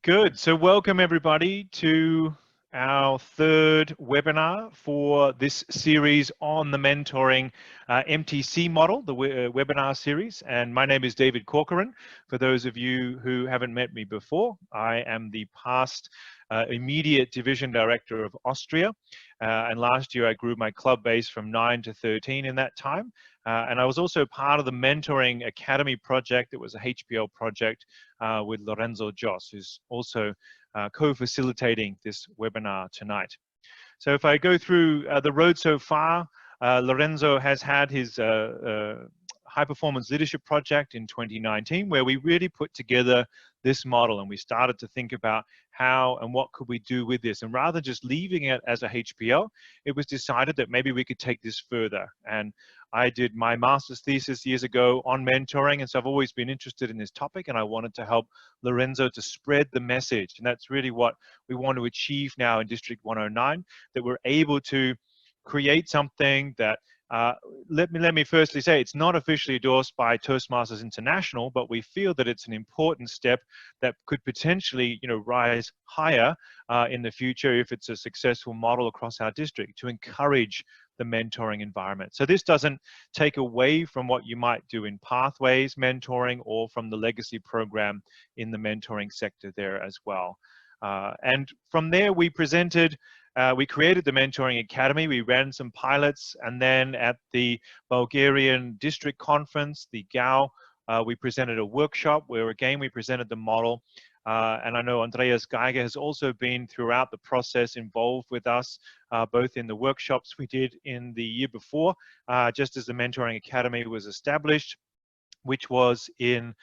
Good. So welcome everybody to our third webinar for this series on the mentoring MTC model, the webinar series. And my name is David Corcoran. For those of you who haven't met me before, I am the past immediate division director of Austria. And last year I grew my club base from 9 to 13 in that time. And I was also part of the Mentoring Academy project. It was a HPL project with Lorenzo Joss, who's also co-facilitating this webinar tonight. So if I go through the road so far, Lorenzo has had his high performance leadership project in 2019, where we really put together this model and we started to think about how and what could we do with this. And rather than just leaving it as a HPL, it was decided that maybe we could take this further. And I did my master's thesis years ago on mentoring, and so I've always been interested in this topic, and I wanted to help Lorenzo to spread the message. And that's really what we want to achieve now in District 109, that we're able to create something that let me firstly say it's not officially endorsed by Toastmasters International, but we feel that it's an important step that could potentially, rise higher in the future if it's a successful model across our district to encourage the mentoring environment. So this doesn't take away from what you might do in Pathways mentoring or from the legacy program in the mentoring sector there as well. And from there we presented we created the Mentoring Academy, we ran some pilots, and then at the Bulgarian District Conference, the GAO, we presented a workshop where again we presented the model. And I know Andreas Geiger has also been throughout the process involved with us, both in the workshops we did in the year before, just as the Mentoring Academy was established, which was in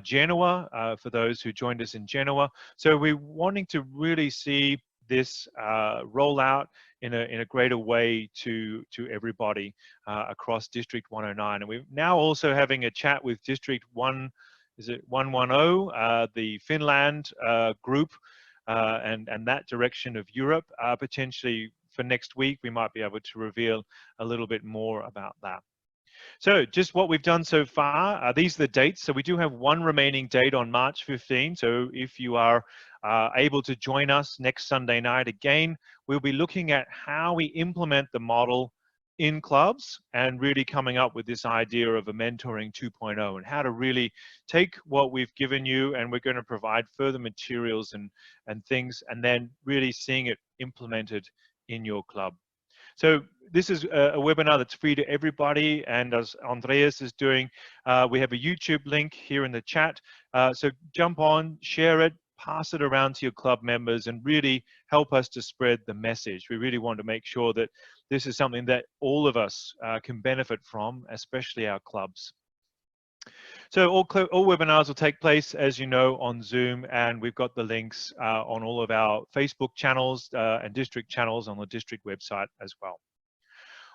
Genoa, for those who joined us in Genoa. So we're wanting to really see this roll out in a greater way to everybody across District 109. And we're now also having a chat with District 110, the Finland group, and that direction of Europe. Potentially for next week, we might be able to reveal a little bit more about that. So just what we've done so far, these are the dates. So we do have one remaining date on March 15. So if you are able to join us next Sunday night again, we'll be looking at how we implement the model in clubs and really coming up with this idea of a mentoring 2.0 and how to really take what we've given you, and we're going to provide further materials and things, and then really seeing it implemented in your club. So this is a webinar that's free to everybody, and as Andreas is doing, we have a YouTube link here in the chat. So jump on, share it, pass it around to your club members, and really help us to spread the message. We really want to make sure that this is something that all of us can benefit from, especially our clubs. So all webinars will take place, as you know, on Zoom, and we've got the links on all of our Facebook channels and district channels on the district website as well.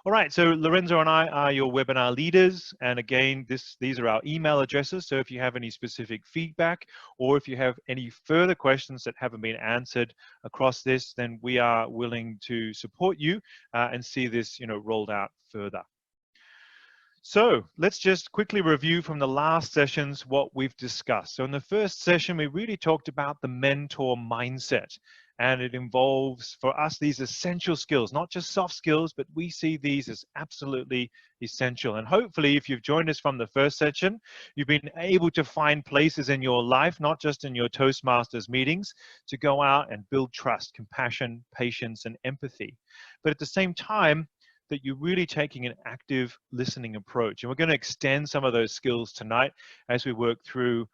All right, so Lorenzo and I are your webinar leaders, and again, these are our email addresses. So if you have any specific feedback, or if you have any further questions that haven't been answered across this, then we are willing to support you and see this, rolled out further. So let's just quickly review from the last sessions what we've discussed. So in the first session, we really talked about the mentor mindset, and it involves for us these essential skills, not just soft skills, but we see these as absolutely essential. And hopefully if you've joined us from the first session, you've been able to find places in your life, not just in your Toastmasters meetings, to go out and build trust, compassion, patience, and empathy. But at the same time, that you're really taking an active listening approach. And we're going to extend some of those skills tonight as we work through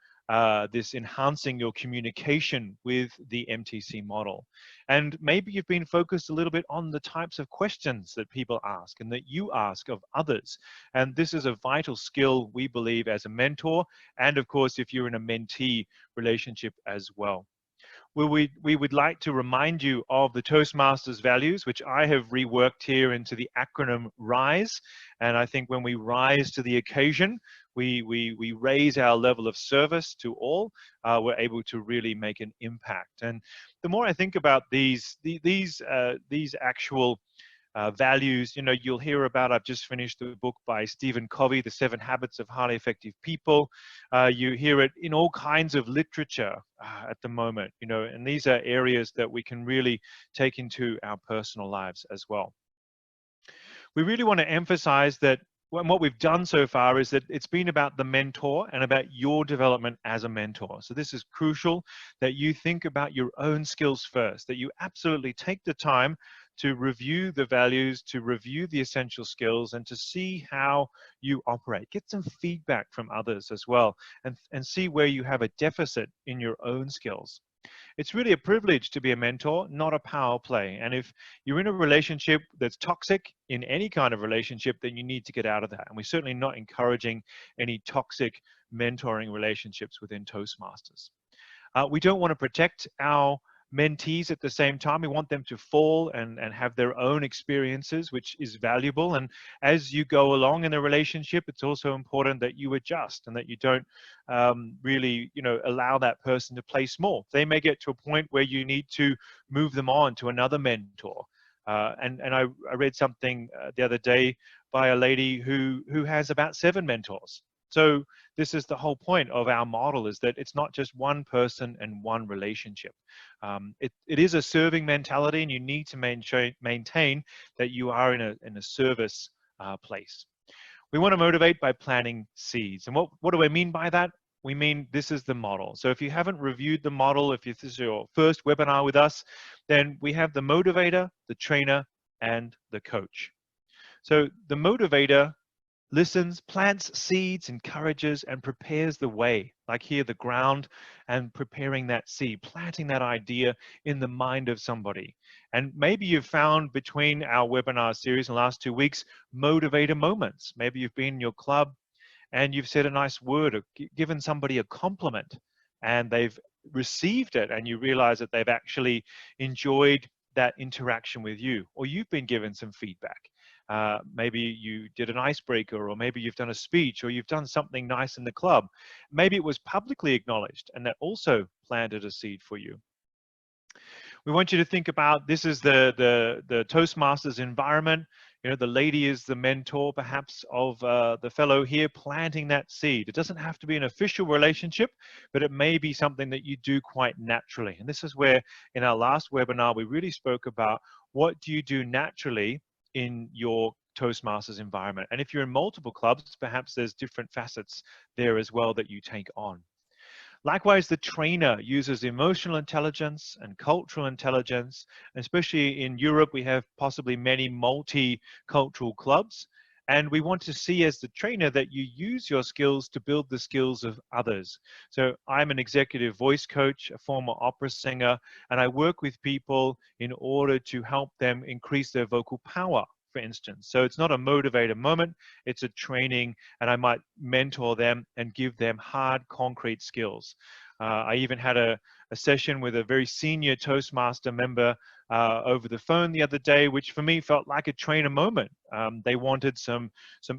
this enhancing your communication with the MTC model. And maybe you've been focused a little bit on the types of questions that people ask and that you ask of others. And this is a vital skill, we believe, as a mentor, and of course, if you're in a mentee relationship as well. We would like to remind you of the Toastmasters values, which I have reworked here into the acronym RISE. And I think when we rise to the occasion, we raise our level of service to all, we're able to really make an impact. And the more I think about these actual values. You know, you'll hear about, I've just finished the book by Stephen Covey, The 7 Habits of Highly Effective People. You hear it in all kinds of literature at the moment, you know, and these are areas that we can really take into our personal lives as well. We really want to emphasize that what we've done so far is that it's been about the mentor and about your development as a mentor. So this is crucial that you think about your own skills first, that you absolutely take the time to review the values, to review the essential skills, and to see how you operate. Get some feedback from others as well, and see where you have a deficit in your own skills. It's really a privilege to be a mentor, not a power play. And if you're in a relationship that's toxic, in any kind of relationship, then you need to get out of that. And we're certainly not encouraging any toxic mentoring relationships within Toastmasters. We don't want to protect our mentees at the same time. We want them to fall and have their own experiences, which is valuable. And as you go along in the relationship, it's also important that you adjust and that you don't really, you know, allow that person to play small. They may get to a point where you need to move them on to another mentor. And I read something the other day by a lady who has about 7 mentors. So this is the whole point of our model, is that it's not just one person and one relationship. It is a serving mentality, and you need to maintain that you are in a service place. We want to motivate by planting seeds. And what do I mean by that? We mean this is the model. So if you haven't reviewed the model, if this is your first webinar with us, then we have the motivator, the trainer, and the coach. So the motivator listens, plants seeds, encourages, and prepares the way, like here, the ground, and preparing that seed, planting that idea in the mind of somebody. And maybe you've found between our webinar series in the last 2 weeks, motivator moments. Maybe you've been in your club and you've said a nice word or given somebody a compliment, and they've received it, and you realize that they've actually enjoyed that interaction with you, or you've been given some feedback. Maybe you did an icebreaker, or maybe you've done a speech, or you've done something nice in the club. Maybe it was publicly acknowledged, and that also planted a seed for you. We want you to think about, this is the Toastmasters environment. You know, the lady is the mentor, perhaps, of the fellow here planting that seed. It doesn't have to be an official relationship, but it may be something that you do quite naturally. And this is where, in our last webinar, we really spoke about what do you do naturally in your Toastmasters environment. And if you're in multiple clubs, perhaps there's different facets there as well that you take on. Likewise, the trainer uses emotional intelligence and cultural intelligence. Especially in Europe, we have possibly many multicultural clubs. And we want to see, as the trainer, that you use your skills to build the skills of others. So I'm an executive voice coach, a former opera singer, and I work with people in order to help them increase their vocal power, for instance. So it's not a motivator moment, it's a training, and I might mentor them and give them hard, concrete skills. I even had a session with a very senior Toastmaster member over the phone the other day, which for me felt like a trainer moment. They wanted some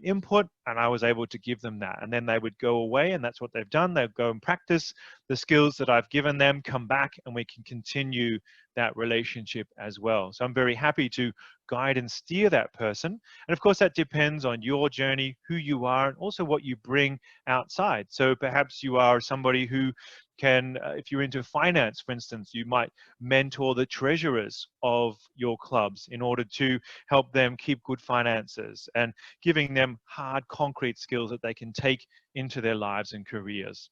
input, and I was able to give them that. And then they would go away, and that's what they've done. They'll go and practice the skills that I've given them, come back, and we can continue that relationship as well. So I'm very happy to guide and steer that person. And of course, that depends on your journey, who you are, and also what you bring outside. So perhaps you are somebody who can, if you're into finance, for instance, you might mentor the treasurers of your clubs in order to help them keep good finances and giving them hard, concrete skills that they can take into their lives and careers.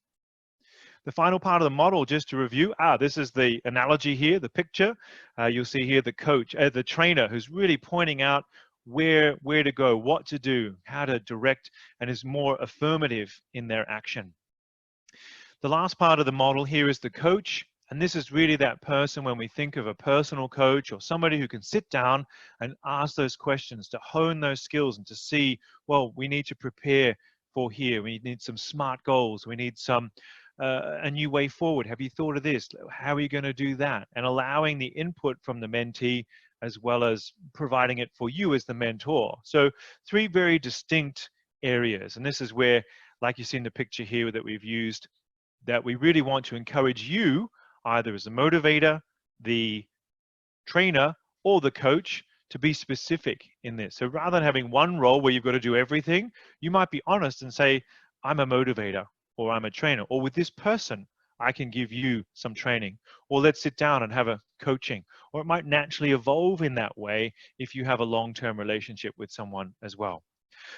The final part of the model, just to review, this is the analogy here, the picture. You'll see here the coach, the trainer, who's really pointing out where to go, what to do, how to direct, and is more affirmative in their action. The last part of the model here is the coach. And this is really that person, when we think of a personal coach or somebody who can sit down and ask those questions, to hone those skills and to see, well, we need to prepare for here. We need some SMART goals. We need some a new way forward. Have you thought of this? How are you going to do that? And allowing the input from the mentee as well as providing it for you as the mentor. So 3 very distinct areas. And this is where, like you see in the picture here that we've used, that we really want to encourage you, either as a motivator, the trainer, or the coach, to be specific in this. So rather than having one role where you've got to do everything, you might be honest and say, I'm a motivator, or I'm a trainer, or with this person, I can give you some training, or let's sit down and have a coaching, or it might naturally evolve in that way if you have a long-term relationship with someone as well.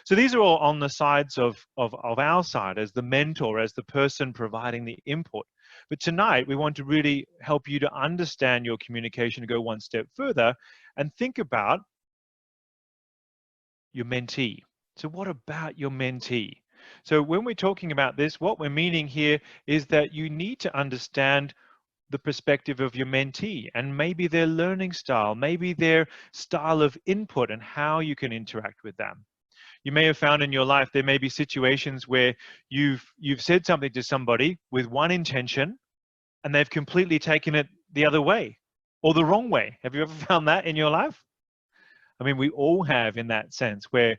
So these are all on the sides of our side as the mentor, as the person providing the input. But tonight, we want to really help you to understand your communication, to go one step further and think about your mentee. So what about your mentee? So when we're talking about this, what we're meaning here is that you need to understand the perspective of your mentee and maybe their learning style, maybe their style of input and how you can interact with them. You may have found in your life there may be situations where you've said something to somebody with one intention and they've completely taken it the other way or the wrong way. Have you ever found that in your life? I mean, we all have in that sense where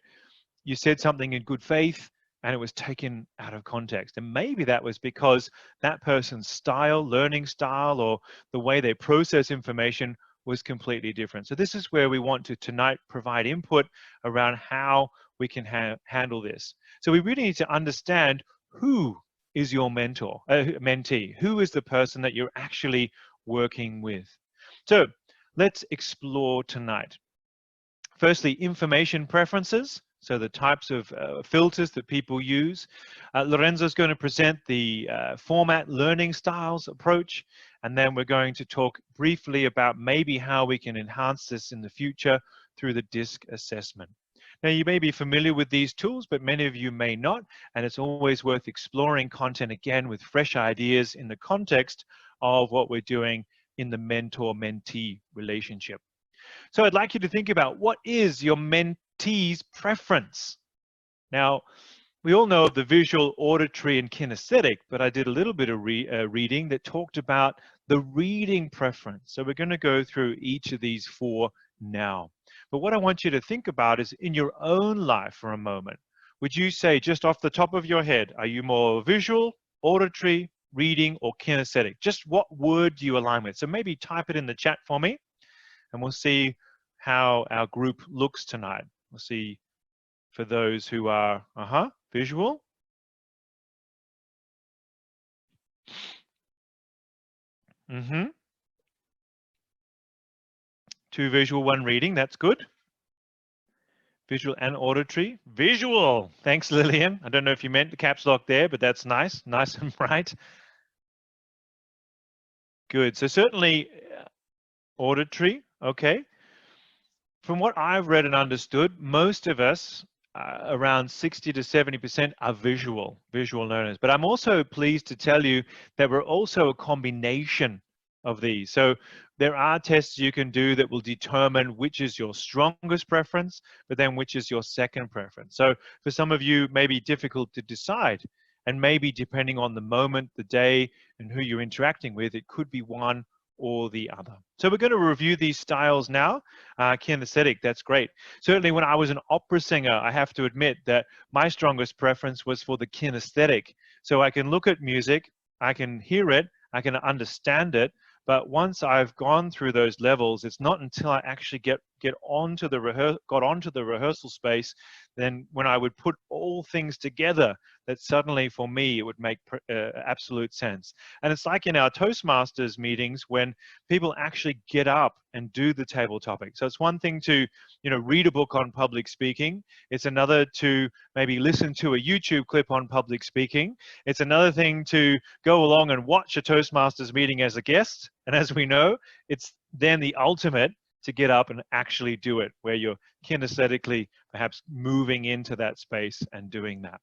you said something in good faith and it was taken out of context. And maybe that was because that person's style, learning style, or the way they process information was completely different. So this is where we want to tonight provide input around how we can handle this. So we really need to understand who is your mentee, who is the person that you're actually working with. So let's explore tonight. Firstly, information preferences. So the types of filters that people use. Lorenzo's going to present the format learning styles approach, and then we're going to talk briefly about maybe how we can enhance this in the future through the DISC assessment. Now, you may be familiar with these tools, but many of you may not, and it's always worth exploring content again with fresh ideas in the context of what we're doing in the mentor-mentee relationship. So I'd like you to think about, what is your mentee's preference? Now, we all know the visual, auditory, and kinesthetic, but I did a little bit of reading that talked about the reading preference. So we're going to go through each of these four now. But what I want you to think about is in your own life for a moment. Would you say, just off the top of your head, are you more visual, auditory, reading, or kinesthetic? Just what word do you align with? So maybe type it in the chat for me, and we'll see how our group looks tonight. We'll see for those who are visual. Two visual, one reading. That's good. Visual and auditory. Visual. Thanks, Lillian. I don't know if you meant the caps lock there, but that's nice. Nice and bright. Good. So certainly auditory. Okay. From what I've read and understood, most of us, around 60 to 70%, are visual learners. But I'm also pleased to tell you that we're also a combination of these. So there are tests you can do that will determine which is your strongest preference, but then which is your second preference. So for some of you, it may be difficult to decide. And maybe depending on the moment, the day, and who you're interacting with, it could be one or the other. So we're going to review these styles now. Kinesthetic, that's great. Certainly when I was an opera singer, I have to admit that my strongest preference was for the kinesthetic. So I can look at music, I can hear it, I can understand it, but once I've gone through those levels, it's not until I actually got onto the rehearsal space, then when I would put all things together, that suddenly for me it would make absolute sense. And it's like in our Toastmasters meetings when people actually get up and do the table topic. So it's one thing to read a book on public speaking. It's another to maybe listen to a YouTube clip on public speaking. It's another thing to go along and watch a Toastmasters meeting as a guest. And as we know, it's then the ultimate to get up and actually do it, where you're kinesthetically perhaps moving into that space and doing that.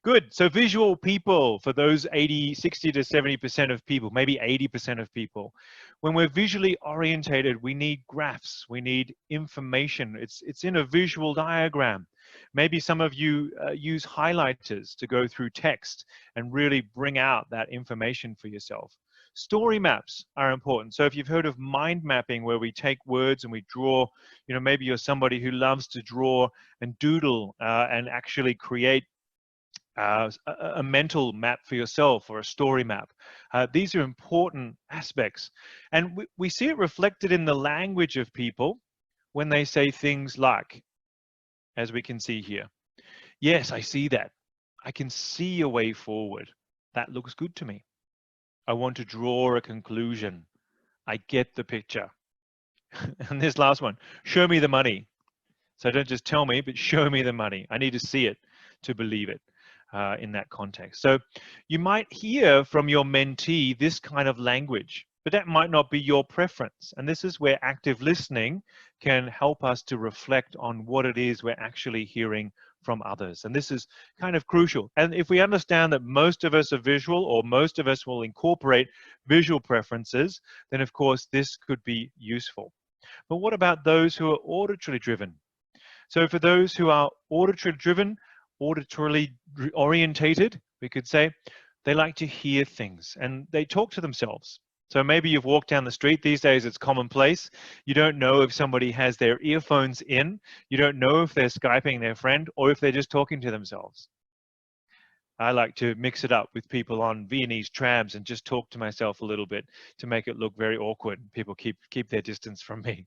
Good. So visual people, for those 60 to 70% of people, maybe 80% of people, when we're visually orientated, we need graphs, we need information. It's in a visual diagram. Maybe some of you use highlighters to go through text and really bring out that information for yourself. Story maps are important. So if you've heard of mind mapping, where we take words and we draw, maybe you're somebody who loves to draw and doodle and actually create a mental map for yourself, or a story map. These are important aspects. And we see it reflected in the language of people when they say things like, as we can see here, yes, I see that. I can see a way forward. That looks good to me. I want to draw a conclusion. I get the picture. And this last one, show me the money. So don't just tell me, but show me the money. I need to see it to believe it in that context. So you might hear from your mentee this kind of language, but that might not be your preference. And this is where active listening can help us to reflect on what it is we're actually hearing from others. And this is kind of crucial. And if we understand that most of us are visual, or most of us will incorporate visual preferences, then of course this could be useful. But what about those who are auditory driven? So for those who are auditory driven, auditorily orientated, we could say, they like to hear things and they talk to themselves. So maybe you've walked down the street. These days it's commonplace. You don't know if somebody has their earphones in. You don't know if they're Skyping their friend or if they're just talking to themselves. I like to mix it up with people on Viennese trams and just talk to myself a little bit to make it look very awkward. People keep their distance from me.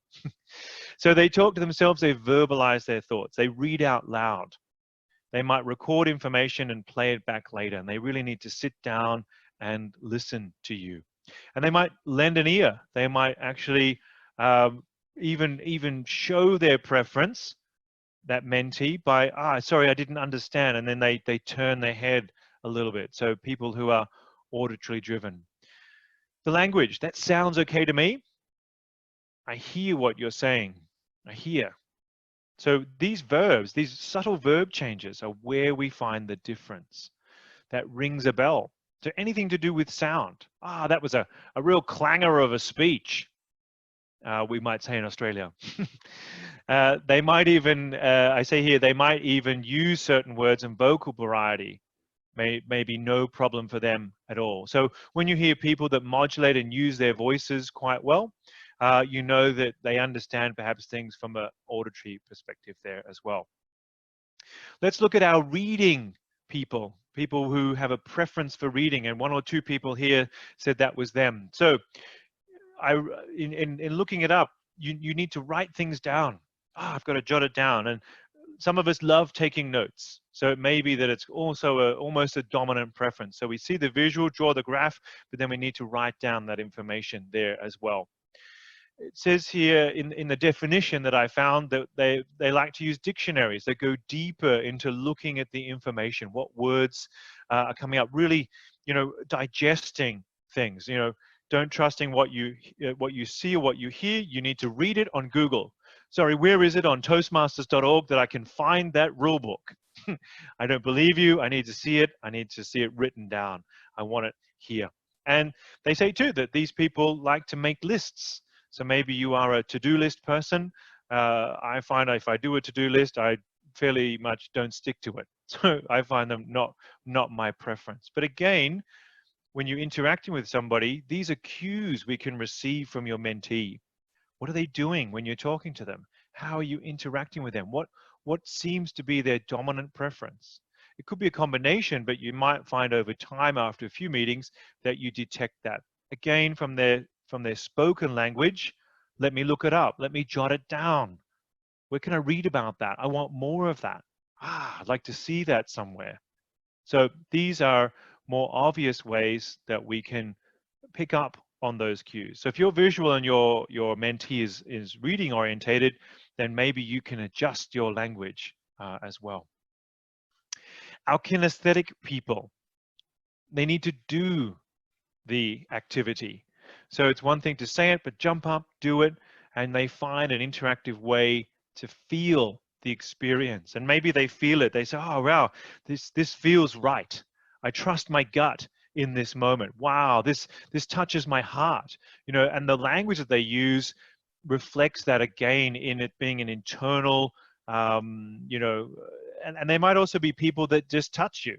So they talk to themselves, they verbalize their thoughts, they read out loud. They might record information and play it back later, and they really need to sit down and listen to you. And they might lend an ear. They might actually even show their preference, that mentee, by, sorry, I didn't understand. And then they turn their head a little bit. So people who are auditory driven. The language, that sounds okay to me. I hear what you're saying. I hear. So these verbs, these subtle verb changes are where we find the difference. That rings a bell. So anything to do with sound. That was a real clangor of a speech, we might say in Australia. They might even, I say here, they might even use certain words and vocal variety. Maybe no problem for them at all. So when you hear people that modulate and use their voices quite well, you know that they understand perhaps things from an auditory perspective there as well. Let's look at our reading people who have a preference for reading, and one or two people here said that was them. So in looking it up, you need to write things down. I've got to jot it down. And some of us love taking notes. So it may be that it's also almost a dominant preference. So we see the visual, draw the graph, but then we need to write down that information there as well. It says here in the definition that I found that they like to use dictionaries that go deeper into looking at the information, what words are coming up, really, digesting things, don't trusting what you see or what you hear. You need to read it on Google. Sorry, where is it on Toastmasters.org that I can find that rule book? I don't believe you. I need to see it. I need to see it written down. I want it here. And they say too that these people like to make lists. So maybe you are a to-do list person. I find if I do a to-do list, I fairly much don't stick to it. So I find them not my preference. But again, when you're interacting with somebody, these are cues we can receive from your mentee. What are they doing when you're talking to them? How are you interacting with them? What seems to be their dominant preference? It could be a combination, but you might find over time after a few meetings that you detect that. Again, from their spoken language, let me look it up. Let me jot it down. Where can I read about that? I want more of that. I'd like to see that somewhere. So these are more obvious ways that we can pick up on those cues. So if you're visual and your mentee is reading orientated, then maybe you can adjust your language as well. Our kinesthetic people, they need to do the activity. So it's one thing to say it, but jump up, do it, and they find an interactive way to feel the experience. And maybe they feel it. They say, oh, wow, this feels right. I trust my gut in this moment. Wow, this touches my heart. And the language that they use reflects that again in it being an internal, and they might also be people that just touch you.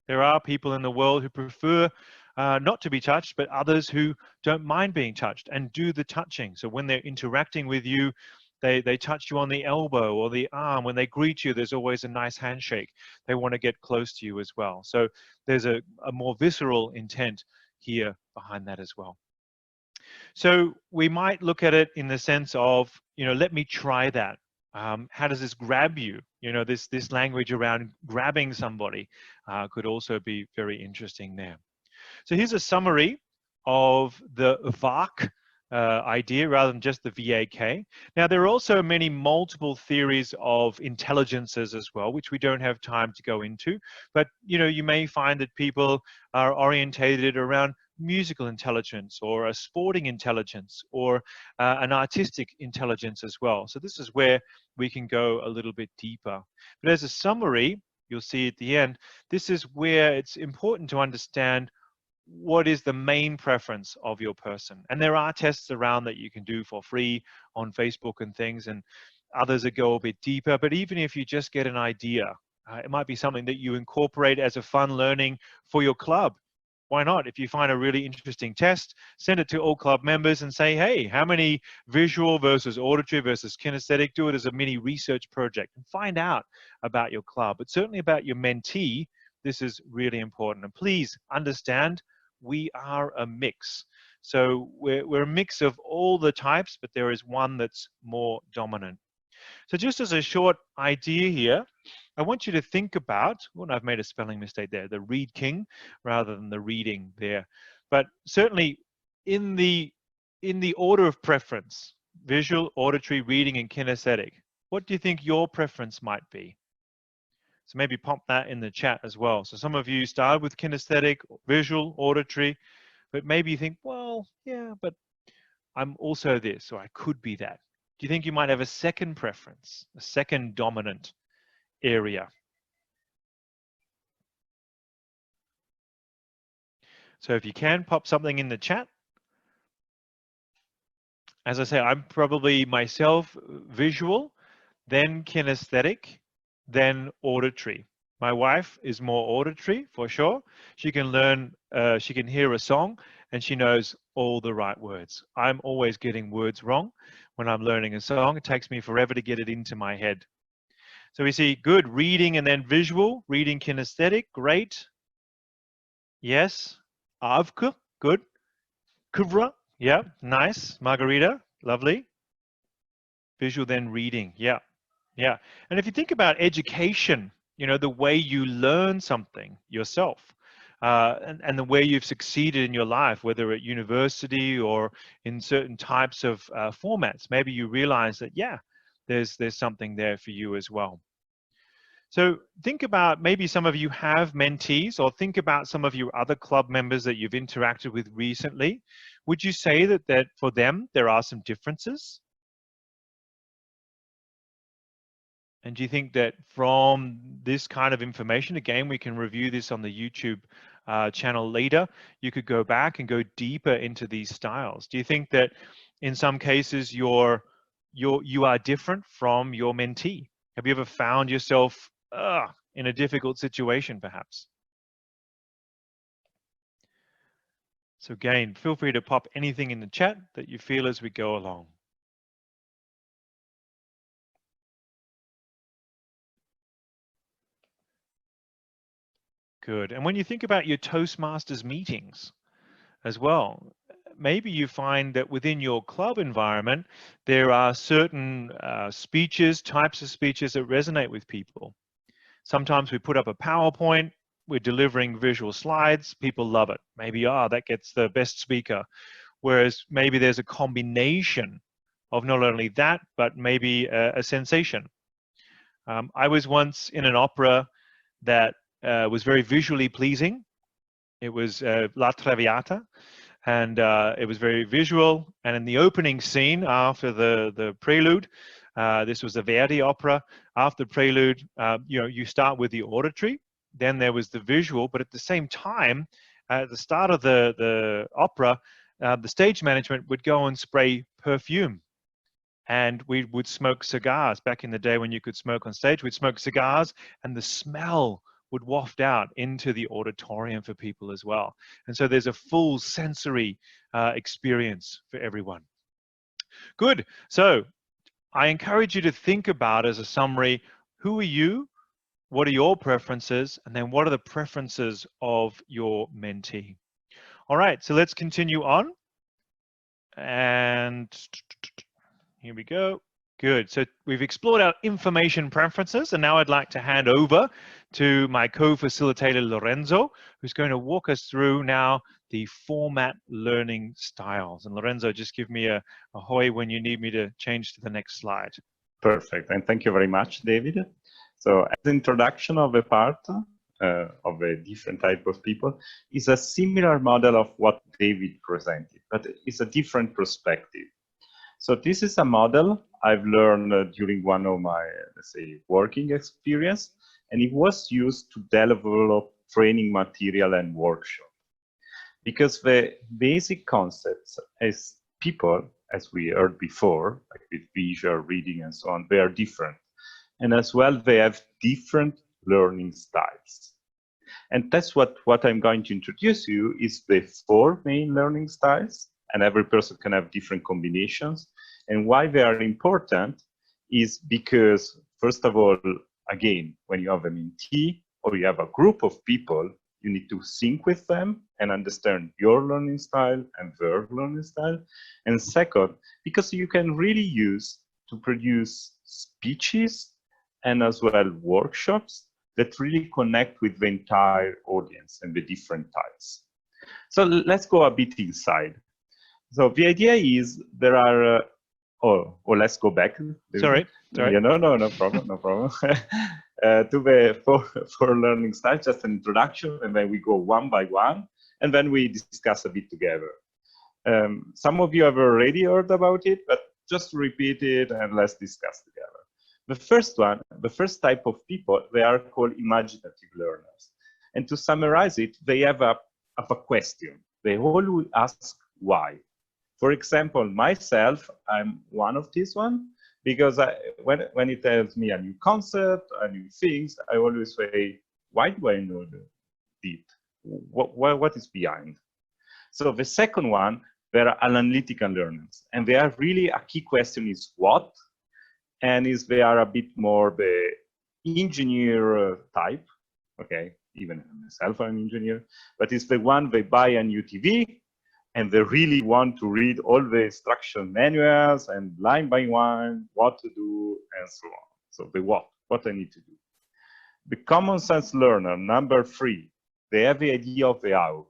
There are people in the world who prefer not to be touched, but others who don't mind being touched and do the touching. So when they're interacting with you, they touch you on the elbow or the arm. When they greet you, there's always a nice handshake. They want to get close to you as well. So there's a more visceral intent here behind that as well. So we might look at it in the sense of, let me try that. How does this grab you? This language around grabbing somebody could also be very interesting there. So here's a summary of the VARK idea rather than just the VAK. Now, there are also many multiple theories of intelligences as well, which we don't have time to go into. But, you may find that people are orientated around musical intelligence or a sporting intelligence or an artistic intelligence as well. So this is where we can go a little bit deeper. But as a summary, you'll see at the end, this is where it's important to understand what is the main preference of your person. And there are tests around that you can do for free on Facebook and things, and others that go a bit deeper. But even if you just get an idea, it might be something that you incorporate as a fun learning for your club. Why not? If you find a really interesting test, send it to all club members and say, hey, how many visual versus auditory versus kinesthetic? Do it as a mini research project and find out about your club, but certainly about your mentee. This is really important. And please understand, we are a mix. So we're a mix of all the types, but there is one that's more dominant. So just as a short idea here, I want you to think about, well, I've made a spelling mistake there, the read king rather than the reading there. But certainly in the order of preference, visual, auditory, reading, and kinesthetic, what do you think your preference might be? So maybe pop that in the chat as well. So some of you started with kinesthetic, visual, auditory, but maybe you think, well, yeah, but I'm also this, or I could be that. Do you think you might have a second preference, a second dominant area? So if you can, pop something in the chat. As I say, I'm probably myself visual, then kinesthetic, then auditory. My wife is more auditory for sure. She can learn, she can hear a song and she knows all the right words. I'm always getting words wrong when I'm learning a song. It takes me forever to get it into my head. So we see good reading and then visual, reading kinesthetic, great. Yes. Avka, good. Kuvra, yeah, nice. Margarita, lovely. Visual then reading, yeah. Yeah, and if you think about education, the way you learn something yourself, and the way you've succeeded in your life, whether at university or in certain types of formats, maybe you realize that, yeah, there's something there for you as well. So think about, maybe some of you have mentees, or think about some of your other club members that you've interacted with recently. Would you say that for them, there are some differences? And do you think that from this kind of information, again, we can review this on the YouTube channel later, you could go back and go deeper into these styles? Do you think that in some cases you are different from your mentee? Have you ever found yourself in a difficult situation, perhaps? So again, feel free to pop anything in the chat that you feel as we go along. Good. And when you think about your Toastmasters meetings as well, maybe you find that within your club environment, there are certain speeches, types of speeches that resonate with people. Sometimes we put up a PowerPoint, we're delivering visual slides, people love it. Maybe, that gets the best speaker. Whereas maybe there's a combination of not only that, but maybe a sensation. I was once in an opera that was very visually pleasing. It was La Traviata, and it was very visual. And in the opening scene, after the prelude, this was a Verdi opera. After the prelude, you start with the auditory, then there was the visual, but at the same time, at the start of the opera, the stage management would go and spray perfume. And we would smoke cigars. Back in the day when you could smoke on stage, we'd smoke cigars, and the smell would waft out into the auditorium for people as well. And so there's a full sensory experience for everyone. Good. So I encourage you to think about, as a summary, who are you? What are your preferences? And then what are the preferences of your mentee? All right, so let's continue on. And here we go. Good. So we've explored our information preferences, and now I'd like to hand over to my co-facilitator, Lorenzo, who's going to walk us through now the format learning styles. And Lorenzo, just give me a hoy when you need me to change to the next slide. Perfect. And thank you very much, David. So as an introduction of a part of a different type of people is a similar model of what David presented, but it's a different perspective. So this is a model I've learned during one of my, let's say, working experience, and it was used to develop training material and workshop. Because the basic concepts as people, as we heard before, like with visual, reading, and so on, they are different. And as well, they have different learning styles. And that's what I'm going to introduce you is the 4 main learning styles, and every person can have different combinations. And why they are important is because, first of all, again, when you have an MT or you have a group of people, you need to sync with them and understand your learning style and their learning style. And second, because you can really use to produce speeches and as well workshops that really connect with the entire audience and the different types. So let's go a bit inside. So the idea is there are, let's go back. Sorry. Yeah, no problem, no problem. To the four learning styles, just an introduction, and then we go one by one, and then we discuss a bit together. Some of you have already heard about it, but just repeat it and let's discuss together. The first one, the first type of people, they are called imaginative learners. And to summarize it, they have a question. They always ask why. For example, myself, I'm one of these one, because when it tells me a new concept, a new things, I always say, why do I know it? What is behind? So the second one, they are analytical learners. And they are really, a key question is what? And they are a bit more the engineer type. Okay, even myself, I'm an engineer. But it's the one, they buy a new TV, and they really want to read all the instruction manuals and line by line, what to do, and so on. So the what I need to do. The common sense learner, number 3, they have the idea of the how.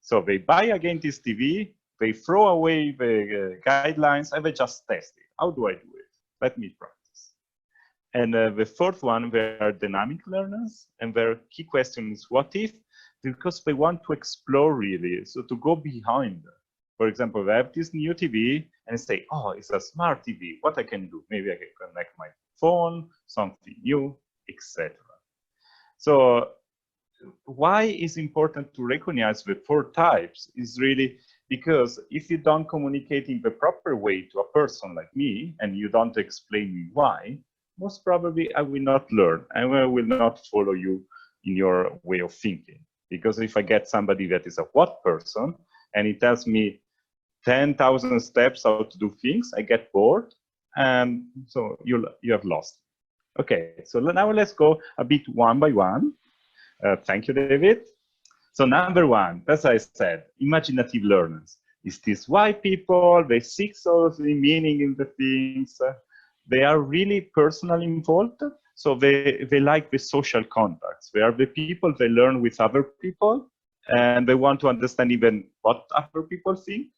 So they buy again this TV, they throw away the guidelines, and they just test it. How do I do it? Let me practice. And the fourth one, they are dynamic learners, and their key question is what if? Because they want to explore really, so to go behind. For example, they have this new TV and say, oh, it's a smart TV, what I can do? Maybe I can connect my phone, something new, etc. So why is important to recognize the 4 types is really because if you don't communicate in the proper way to a person like me, and you don't explain me why, most probably I will not learn, and I will not follow you in your way of thinking. Because if I get somebody that is a what person, and he tells me 10,000 steps how to do things, I get bored, and so you have lost. Okay, so now let's go a bit one by one. Thank you, David. So number 1, as I said, imaginative learners. Is this why people, they seek sort of the meaning in the things. They are really personally involved. So they like the social contacts. They are the people, they learn with other people, and they want to understand even what other people think.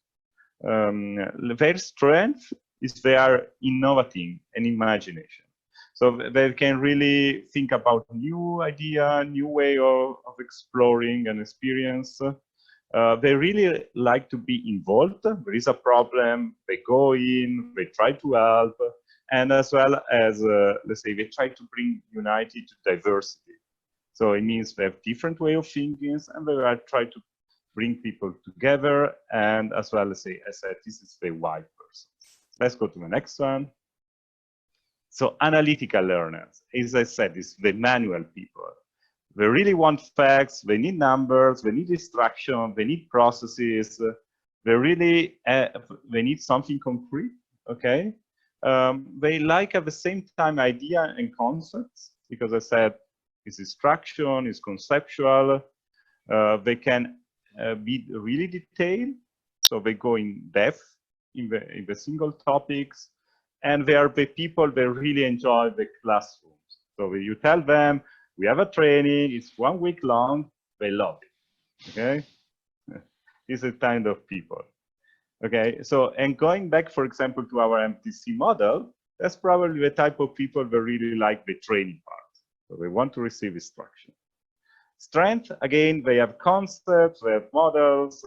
Their strength is they are innovating and imagination. So they can really think about new idea, new way of exploring and experience. They really like to be involved. There is a problem, they go in, they try to help, and as well as, let's say, they try to bring unity to diversity. So it means they have different way of thinking, and they try to bring people together, and as well as say, as I said, this is the why person. Let's go to the next one. So analytical learners, as I said, is the manual people. They really want facts, they need numbers, they need instruction, they need processes, they really, they need something concrete, okay? They like at the same time idea and concepts, because I said it's instruction, it's conceptual. They can be really detailed, so they go in depth in the single topics, and they are the people that really enjoy the classrooms. So when you tell them, we have a training, it's 1 week long, they love it, okay? These are kind of people, okay? So, and going back, for example, to our MTC model, that's probably the type of people that really like the training part. So they want to receive instruction. Strength, again, they have concepts, they have models,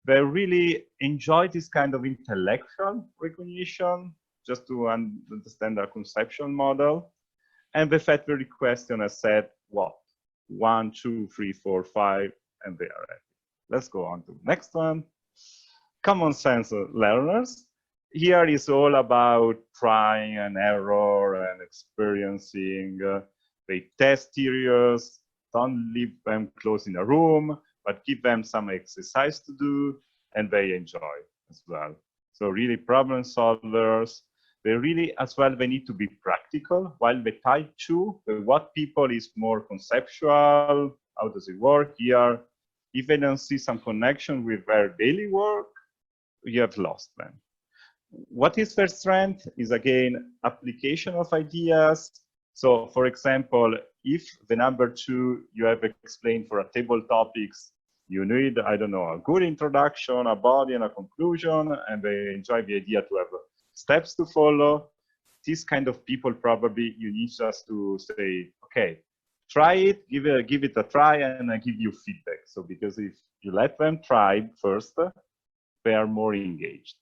they really enjoy this kind of intellectual recognition, just to understand our conceptual model. And the factory question has said, what? 1, 2, 3, 4, 5, and they are ready. Let's go on to the next one. Common sense learners. Here is all about trying and error and experiencing. They test theories, don't leave them closed in a room, but give them some exercise to do, and they enjoy as well. So really problem solvers. They really, as well, they need to be practical, while the type 2, the what people is more conceptual, how does it work here? If they don't see some connection with their daily work, you have lost them. What is their strength is, again, application of ideas. So, for example, if the number 2 you have explained for a table topics, you need, I don't know, a good introduction, a body, and a conclusion, and they enjoy the idea to have steps to follow. These kind of people, probably you need just to say, okay, try it, give it a try, and I give you feedback. So because if you let them try first, they are more engaged.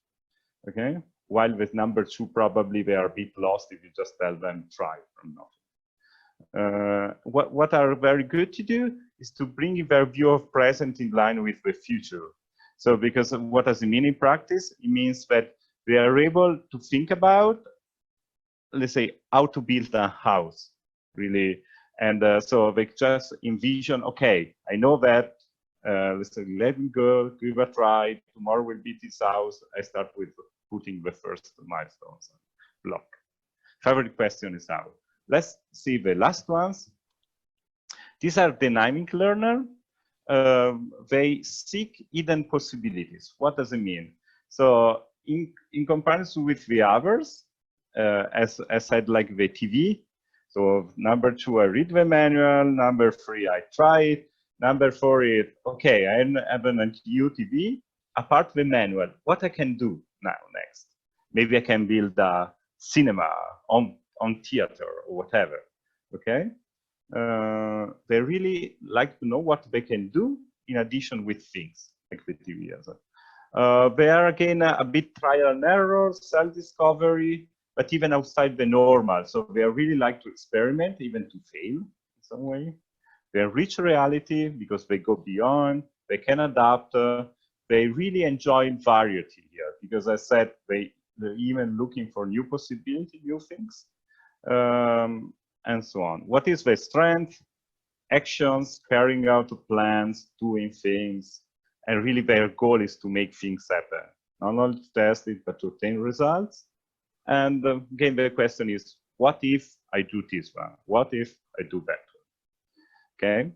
Okay, while with number 2, probably they are a bit lost if you just tell them try from nothing. What are very good to do is to bring their view of present in line with the future. So because what does it mean in practice? It means that they are able to think about, let's say, how to build a house, really. And so they just envision, okay, I know that, let's say, let me go, give a try, tomorrow will be this house. I start with putting the first milestones block. Favorite question is how. Let's see the last ones. These are dynamic learner. They seek hidden possibilities. What does it mean? So in comparison with the others, as I said, like the TV. So number 2, I read the manual. Number 3, I try it. Number 4 is, okay, I have an new TV. Apart the manual, what I can do now next? Maybe I can build a cinema on theater or whatever, okay? They really like to know what they can do in addition with things like the TV. They are, again, a bit trial and error, self-discovery, but even outside the normal. So they really like to experiment, even to fail in some way. They enrich reality because they go beyond, they can adapt. They really enjoy variety here because, as I said, they're even looking for new possibilities, new things, and so on. What is their strength? Actions, carrying out plans, doing things, and really their goal is to make things happen. Not only to test it, but to obtain results. And again, the question is, what if I do this one? What if I do that one? Okay,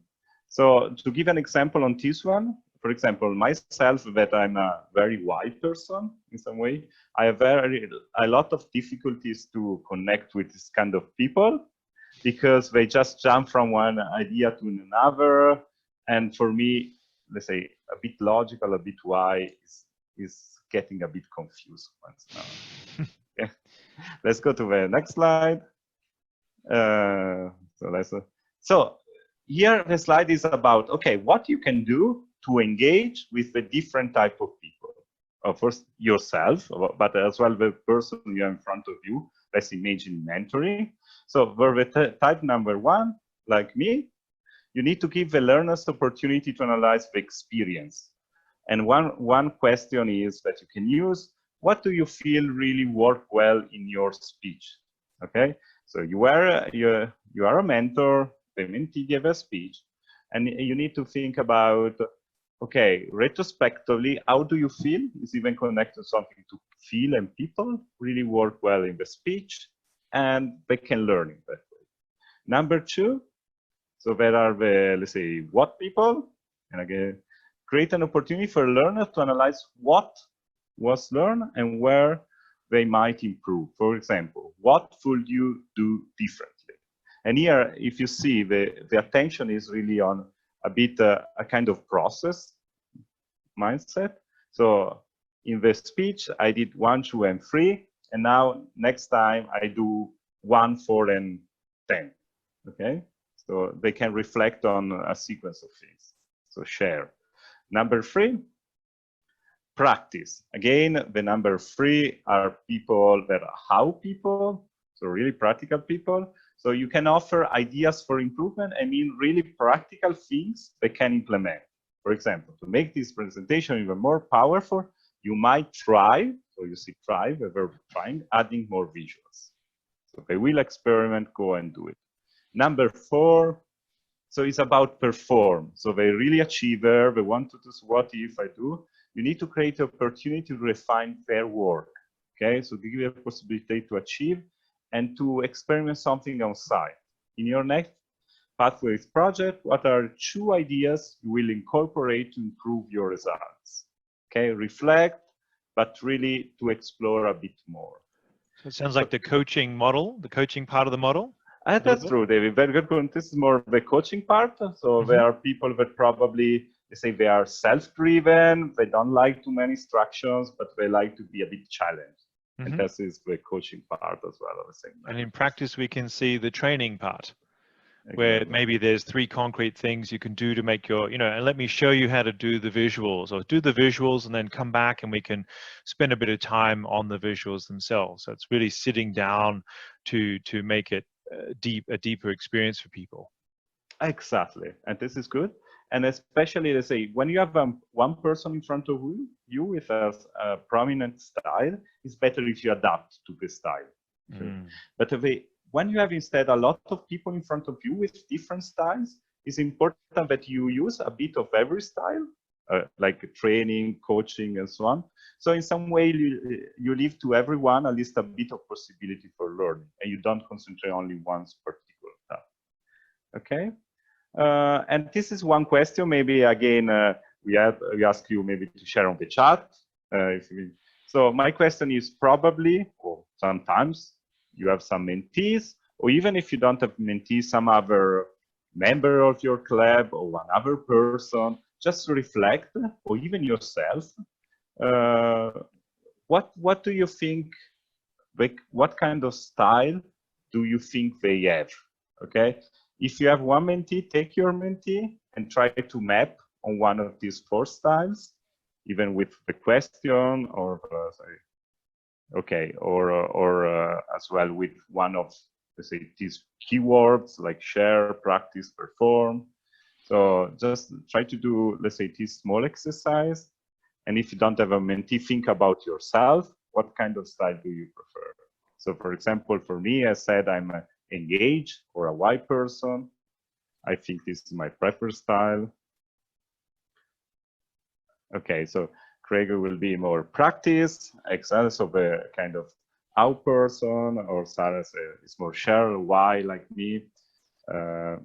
so to give an example on this one, for example, myself, that I'm a very wide person in some way, I have a lot of difficulties to connect with this kind of people because they just jump from one idea to another. And for me, let's say, a bit logical, a bit wide is getting a bit confused once now. Okay. Let's go to the next slide. So here the slide is about, okay, what you can do to engage with the different type of people. First, yourself, but as well the person you have in front of you. Let's imagine mentoring. So for the type number 1, like me, you need to give the learners the opportunity to analyze the experience. And one question is that you can use, what do you feel really work well in your speech? Okay, so you are a mentor, the mentee gave a speech, and you need to think about, okay, retrospectively, how do you feel? Is even connected to something to feel, and people really work well in the speech, and they can learn it that way. Number 2, so there are the, let's say, what people, and again, create an opportunity for learners to analyze what was learned and where they might improve. For example, what would you do differently? And here, if you see, the attention is really on a bit a kind of process mindset. So in the speech, I did 1, 2, and 3, and now next time I do 1, 4, and 10. Okay, so they can reflect on a sequence of things. So share. Number 3, practice. Again, the number 3 are people that are how people, so really practical people. So you can offer ideas for improvement. I mean, really practical things they can implement. For example, to make this presentation even more powerful, you might try, so you see try, the verb trying, adding more visuals. So they will experiment, go and do it. Number 4, so it's about perform. So they really achieve there, they want to do what if I do. You need to create an opportunity to refine their work. Okay, so give you a possibility to achieve and to experiment something on site. In your next Pathways project, what are 2 ideas you will incorporate to improve your results? Okay, reflect, but really to explore a bit more. So it sounds like the coaching model, the coaching part of the model. That's true, David. Very good point. This is more the coaching part. So there are people that probably, they say they are self-driven, they don't like too many instructions, but they like to be a bit challenged. And this is the coaching part as well. Of the same. And in practice, we can see the training part, where maybe there's 3 concrete things you can do to make your, and let me show you how to do the visuals, or do the visuals and then come back and we can spend a bit of time on the visuals themselves. So it's really sitting down to make it a deeper experience for people. Exactly. And this is good. And especially, let's say, when you have one person in front of you with a prominent style, it's better if you adapt to the style. But when you have instead a lot of people in front of you with different styles, it's important that you use a bit of every style, like training, coaching, and so on. So in some way, you leave to everyone at least a bit of possibility for learning, and you don't concentrate only one particular type. Okay? And this is one question. Maybe again, we ask you maybe to share on the chat. So my question is probably, or sometimes, you have some mentees, or even if you don't have mentees, some other member of your club or one other person, just reflect, or even yourself. What do you think? What kind of style do you think they have? Okay. If you have one mentee, take your mentee and try to map on one of these 4 styles, even with the question, or as well with one of, let's say, these keywords like share, practice, perform. So just try to do, let's say, this small exercise. And if you don't have a mentee, think about yourself. What kind of style do you prefer? So for example, for me, I said I'm a engaged or a white person. I think this is my preferred style. Okay, so Gregor will be more practice, Alexander so the kind of out person, or Sarah is more share, why like me.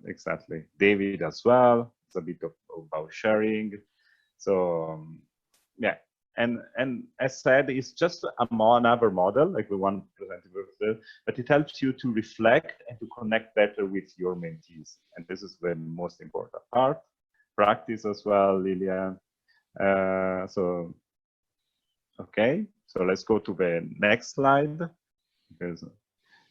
Exactly. David as well. It's a bit about sharing. So yeah. And as said, it's just another model, like the one presented, but it helps you to reflect and to connect better with your mentees. And this is the most important part. Practice as well, Lilian. So, okay, so let's go to the next slide.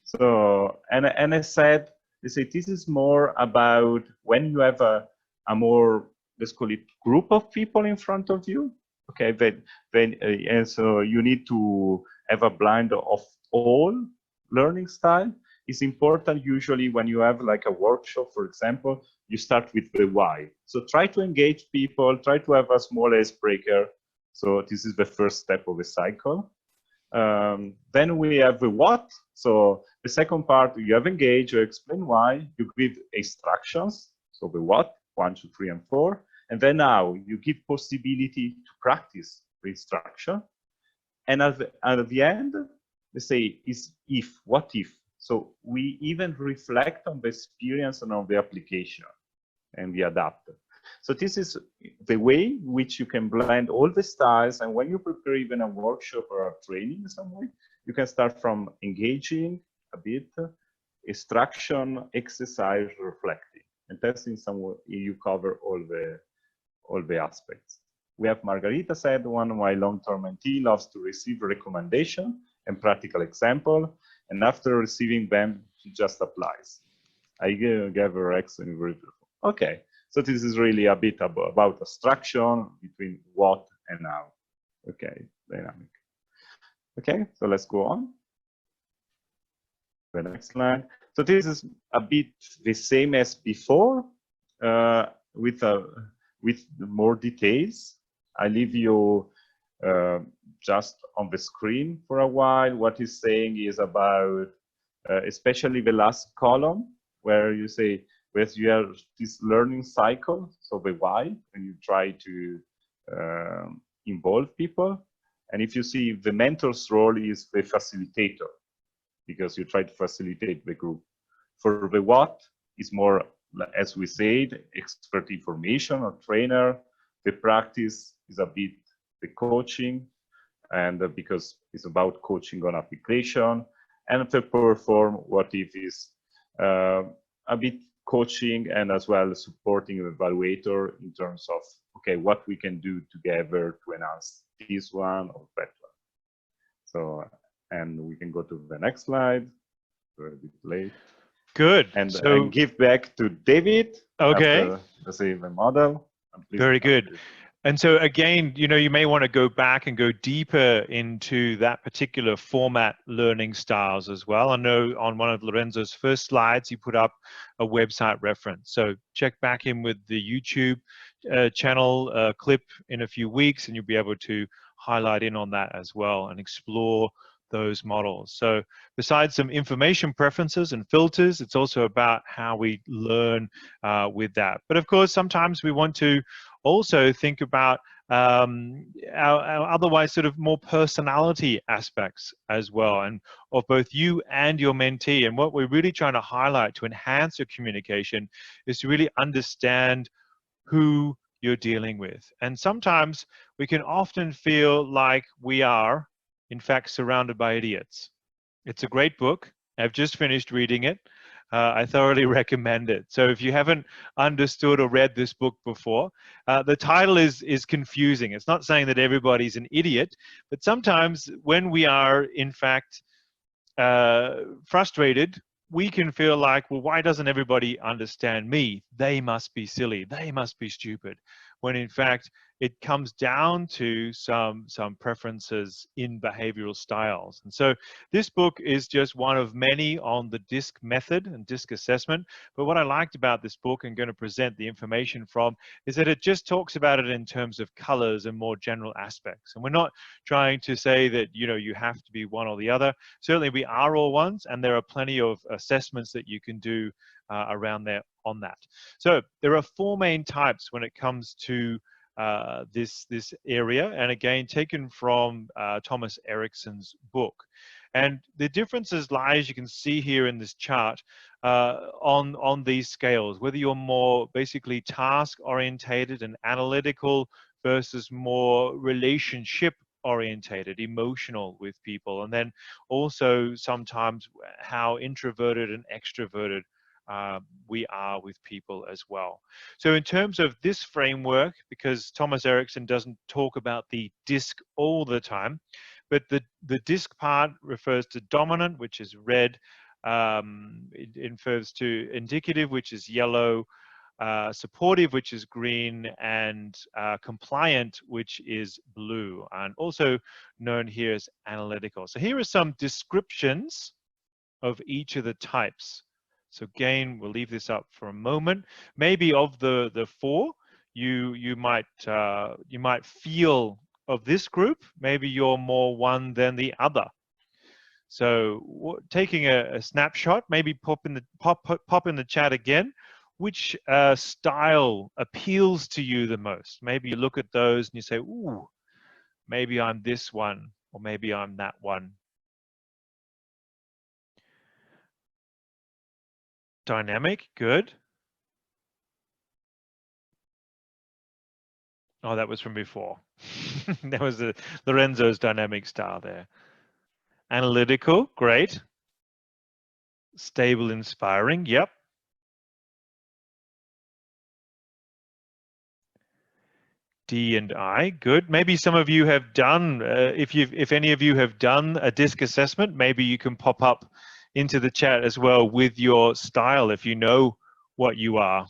So, and I said, this is more about when you have a more, let's call it, group of people in front of you. Okay, and so you need to have a blend of all learning style. It's important usually when you have like a workshop, for example, you start with the why. So try to engage people, try to have a small icebreaker. So this is the first step of the cycle. Then we have the what. So the second part, you have engaged, you explain why, you give instructions. So the what, 1, 2, 3, and 4. And then now you give possibility to practice the instruction. And at the end, they say is if, what if? So we even reflect on the experience and on the application, and we adapt. So this is the way which you can blend all the styles, and when you prepare even a workshop or a training in some way, you can start from engaging a bit, instruction, exercise, reflecting, and that's in some way you cover all the aspects. We have Margarita said, one of my long-term mentee loves to receive recommendation and practical example, and after receiving them, she just applies. I gave her excellent review. Okay, so this is really a bit about abstraction between what and how. Okay, dynamic. Okay, so let's go on. The next slide. So this is a bit the same as before, with more details. I leave you just on the screen for a while. What he's saying is about, especially the last column, where you say, where you have this learning cycle, so the why, and you try to involve people. And if you see, the mentor's role is the facilitator, because you try to facilitate the group. For the what is more, as we said, expert information or trainer. The practice is a bit the coaching, and because it's about coaching on application. And the perform, what if is a bit coaching and as well supporting the evaluator in terms of, okay, what we can do together to enhance this one or that one. So, and we can go to the next slide. We're a bit late. Good. And, so, and give back to David. Okay. After, let's say, the model. Very good. And so again, you know, you may want to go back and go deeper into that particular format learning styles as well. I know on one of Lorenzo's first slides, he put up a website reference. So check back in with the YouTube channel clip in a few weeks, and you'll be able to highlight in on that as well and explore those models. So besides some information preferences and filters, it's also about how we learn with that. But of course, sometimes we want to also think about our otherwise sort of more personality aspects as well, and of both you and your mentee. And what we're really trying to highlight to enhance your communication is to really understand who you're dealing with. And sometimes we can often feel like we are, in fact, surrounded by idiots. It's a great book. I've just finished reading it. I thoroughly recommend it. So if you haven't understood or read this book before, the title is confusing. It's not saying that everybody's an idiot, but sometimes when we are, in fact, frustrated, we can feel like, well, why doesn't everybody understand me? They must be silly. They must be stupid. When in fact, it comes down to some preferences in behavioral styles. And so this book is just one of many on the DISC method and DISC assessment. But what I liked about this book and going to present the information from is that it just talks about it in terms of colors and more general aspects. And we're not trying to say that, you know, you have to be one or the other. Certainly we are all ones, and there are plenty of assessments that you can do around there on that. So there are four main types when it comes to this area, and again taken from Thomas Erickson's book. And the differences lie, as you can see here in this chart, on these scales, whether you're more basically task orientated and analytical versus more relationship orientated, emotional with people, and then also sometimes how introverted and extroverted we are with people as well. So in terms of this framework, because Thomas Erickson doesn't talk about the DISC all the time, but the DISC part refers to dominant, which is red, it refers to indicative, which is yellow, supportive, which is green, and compliant, which is blue, and also known here as analytical. So here are some descriptions of each of the types. So again, we'll leave this up for a moment. Maybe of the four, you might feel of this group, maybe you're more one than the other. So taking a snapshot, maybe pop in the chat again. Which style appeals to you the most? Maybe you look at those and you say, ooh, maybe I'm this one, or maybe I'm that one. Dynamic, good. Oh, that was from before. That was the Lorenzo's dynamic style there. Analytical, great. Stable, inspiring, yep. D and I, good. Maybe some of you have done, if any of you have done a DISC assessment, maybe you can pop up into the chat as well with your style if you know what you are.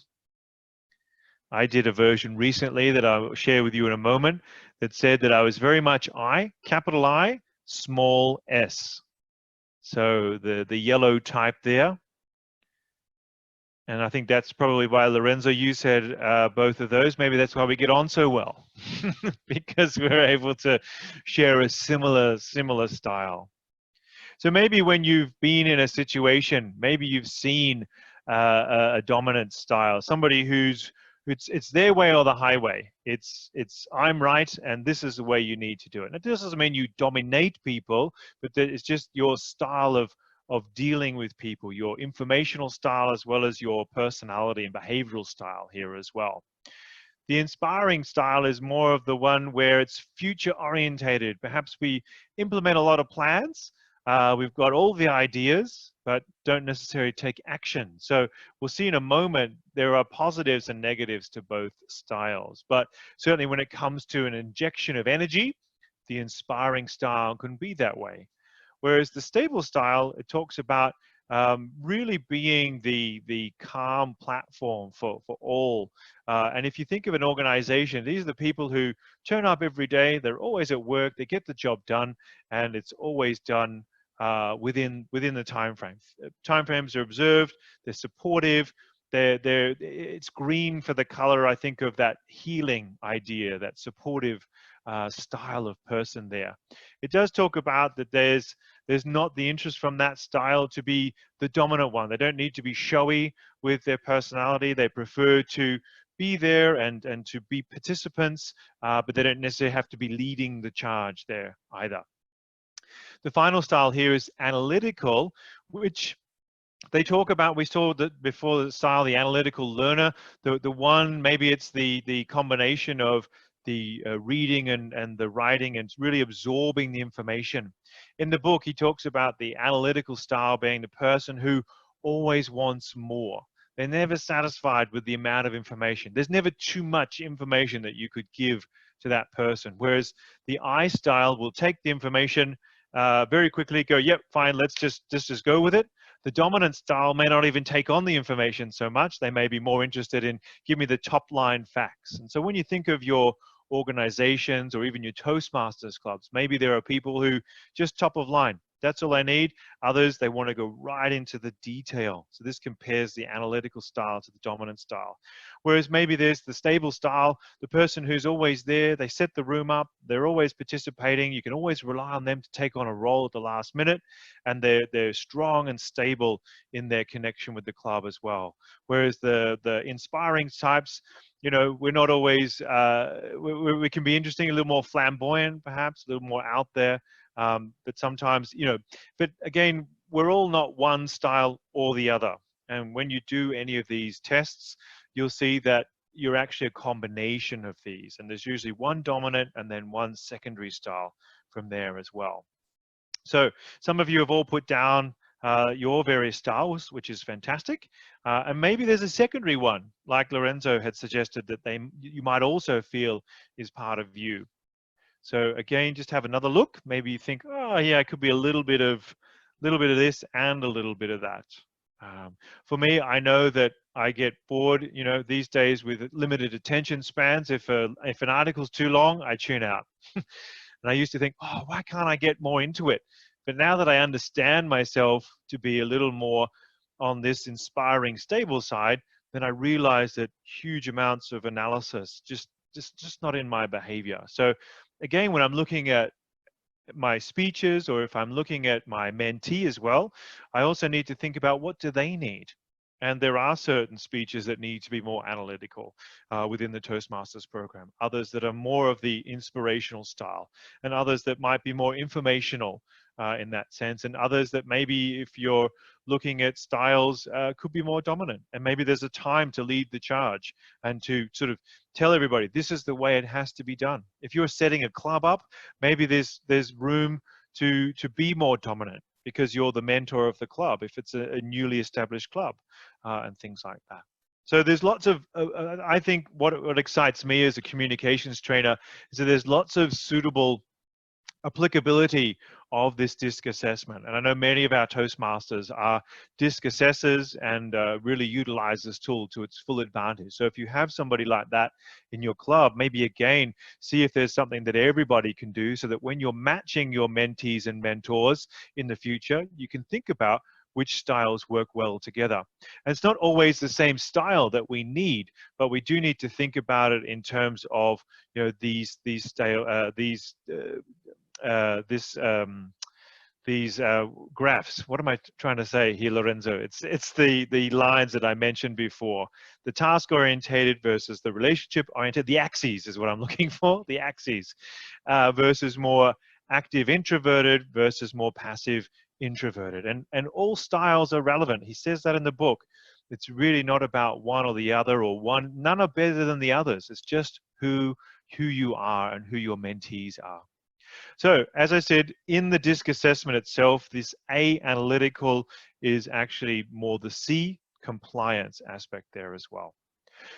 I did a version recently that I'll share with you in a moment that said that I was very much I, capital I, small s. So the yellow type there. And I think that's probably why, Lorenzo, you said both of those. Maybe that's why we get on so well, because we're able to share a similar style. So maybe when you've been in a situation, maybe you've seen a dominant style, somebody who's it's their way or the highway. It's I'm right, and this is the way you need to do it. And this doesn't mean you dominate people, but that it's just your style of dealing with people, your informational style as well as your personality and behavioral style here as well. The inspiring style is more of the one where it's future orientated. Perhaps we implement a lot of plans. We've got all the ideas, but don't necessarily take action. So we'll see in a moment, there are positives and negatives to both styles. But certainly when it comes to an injection of energy, the inspiring style can be that way. Whereas the stable style, it talks about really being the calm platform for all. And if you think of an organization, these are the people who turn up every day, they're always at work, they get the job done, and it's always done within the time frame. Time frames are observed, they're supportive, it's green for the color, I think, of that healing idea, that supportive style of person there. It does talk about that there's not the interest from that style to be the dominant one. They don't need to be showy with their personality. They prefer to be there and to be participants, but they don't necessarily have to be leading the charge there either. The final style here is analytical, which they talk about. We saw that before, the style, the analytical learner, the one, maybe it's the combination of the reading and the writing and really absorbing the information. In the book, he talks about the analytical style being the person who always wants more. They're never satisfied with the amount of information. There's never too much information that you could give to that person. Whereas the I style will take the information very quickly, go, yep, fine, let's just go with it. The dominant style may not even take on the information so much. They may be more interested in, give me the top line facts. And so when you think of your organizations or even your Toastmasters clubs, maybe there are people who just top of line, that's all I need. Others, they want to go right into the detail. So this compares the analytical style to the dominant style. Whereas maybe there's the stable style, the person who's always there, they set the room up, they're always participating, you can always rely on them to take on a role at the last minute, and they're strong and stable in their connection with the club as well. Whereas the inspiring types, you know, we're not always, we can be interesting, a little more flamboyant perhaps, a little more out there. But sometimes, you know, but again, we're all not one style or the other. And when you do any of these tests, you'll see that you're actually a combination of these. And there's usually one dominant and then one secondary style from there as well. So some of you have all put down your various styles, which is fantastic. And maybe there's a secondary one, like Lorenzo had suggested, that you might also feel is part of you. So again, just have another look. Maybe you think, oh yeah, it could be a little bit of this and a little bit of that. For me, I know that I get bored, you know, these days with limited attention spans. If an article's too long, I tune out. And I used to think, oh, why can't I get more into it? But now that I understand myself to be a little more on this inspiring, stable side, then I realize that huge amounts of analysis just not in my behavior. So again, when I'm looking at my speeches, or if I'm looking at my mentee as well, I also need to think about what do they need. And there are certain speeches that need to be more analytical within the Toastmasters program, others that are more of the inspirational style, and others that might be more informational in that sense, and others that maybe if you're looking at styles could be more dominant, and maybe there's a time to lead the charge and to sort of tell everybody this is the way it has to be done. If you're setting a club up, maybe there's room to be more dominant because you're the mentor of the club if it's a newly established club, and things like that. So there's lots of, I think what excites me as a communications trainer is that there's lots of suitable applicability of this DISC assessment. And I know many of our Toastmasters are DISC assessors and really utilize this tool to its full advantage. So if you have somebody like that in your club, maybe again, see if there's something that everybody can do so that when you're matching your mentees and mentors in the future, you can think about which styles work well together. And it's not always the same style that we need, but we do need to think about it in terms of, you know, these graphs. What am I trying to say here, Lorenzo? It's the lines that I mentioned before. The task-orientated versus the relationship-oriented. The axes is what I'm looking for. The axes versus more active introverted versus more passive introverted. And all styles are relevant. He says that in the book. It's really not about one or the other, or none are better than the others. It's just who you are and who your mentees are. So, as I said, in the DISC assessment itself, this A, analytical, is actually more the C, compliance aspect there as well.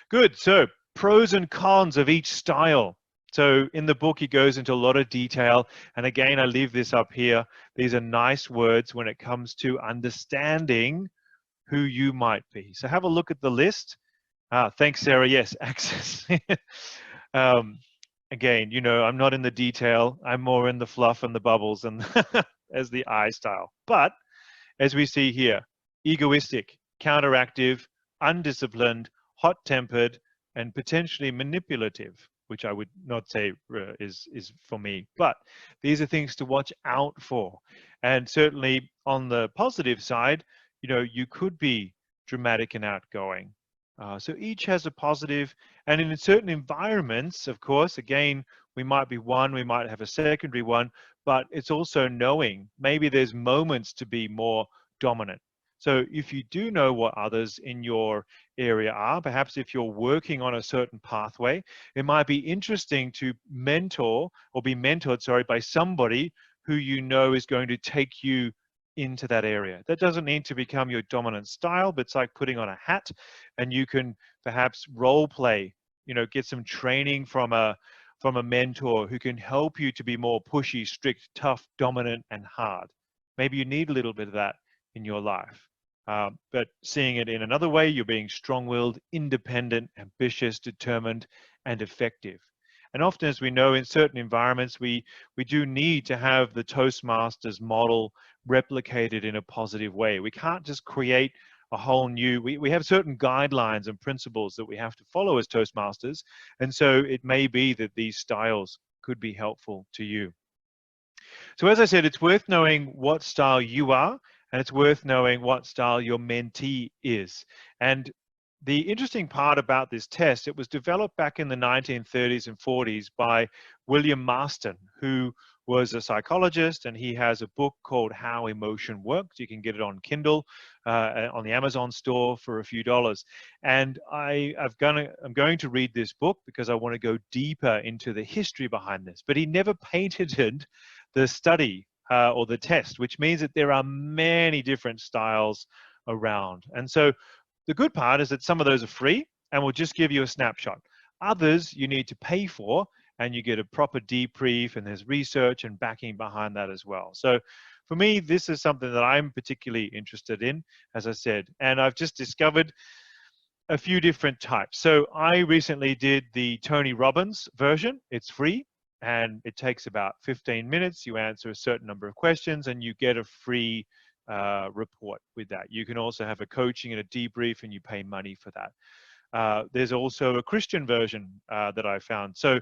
Good. So, pros and cons of each style. So in the book, he goes into a lot of detail. And again, I leave this up here. These are nice words when it comes to understanding who you might be. So have a look at the list. Thanks, Sarah. Yes, access. Again, you know, I'm not in the detail. I'm more in the fluff and the bubbles and as the I style. But as we see here, egoistic, counteractive, undisciplined, hot-tempered, and potentially manipulative, which I would not say is for me. But these are things to watch out for. And certainly on the positive side, you know, you could be dramatic and outgoing. So each has a positive, and in certain environments, of course, again, we might be one, we might have a secondary one, but it's also knowing maybe there's moments to be more dominant. So if you do know what others in your area are, perhaps if you're working on a certain pathway, it might be interesting to mentor or be mentored, sorry, by somebody who you know is going to take you into that area. That doesn't need to become your dominant style, but it's like putting on a hat, and you can perhaps role play, you know, get some training from a mentor who can help you to be more pushy, strict, tough, dominant, and hard. Maybe you need a little bit of that in your life. But seeing it in another way, you're being strong-willed, independent, ambitious, determined, and effective. And often, as we know, in certain environments, we do need to have the Toastmasters model replicated in a positive way. We can't just create a whole new, we have certain guidelines and principles that we have to follow as Toastmasters. And so it may be that these styles could be helpful to you. So as I said, it's worth knowing what style you are, and it's worth knowing what style your mentee is. And the interesting part about this test, it was developed back in the 1930s and 40s by William Marston, who was a psychologist, and he has a book called How Emotion Works. You can get it on Kindle, on the Amazon store for a few dollars. And I'm going to read this book because I want to go deeper into the history behind this. But he never patented the study or the test, which means that there are many different styles around. And so the good part is that some of those are free and will just give you a snapshot. Others you need to pay for, and you get a proper debrief, and there's research and backing behind that as well. So for me, this is something that I'm particularly interested in, as I said, and I've just discovered a few different types. So I recently did the Tony Robbins version. It's free, and it takes about 15 minutes. You answer a certain number of questions, and you get a free report with that. You can also have a coaching and a debrief, and you pay money for that. There's also a Christian version that I found. So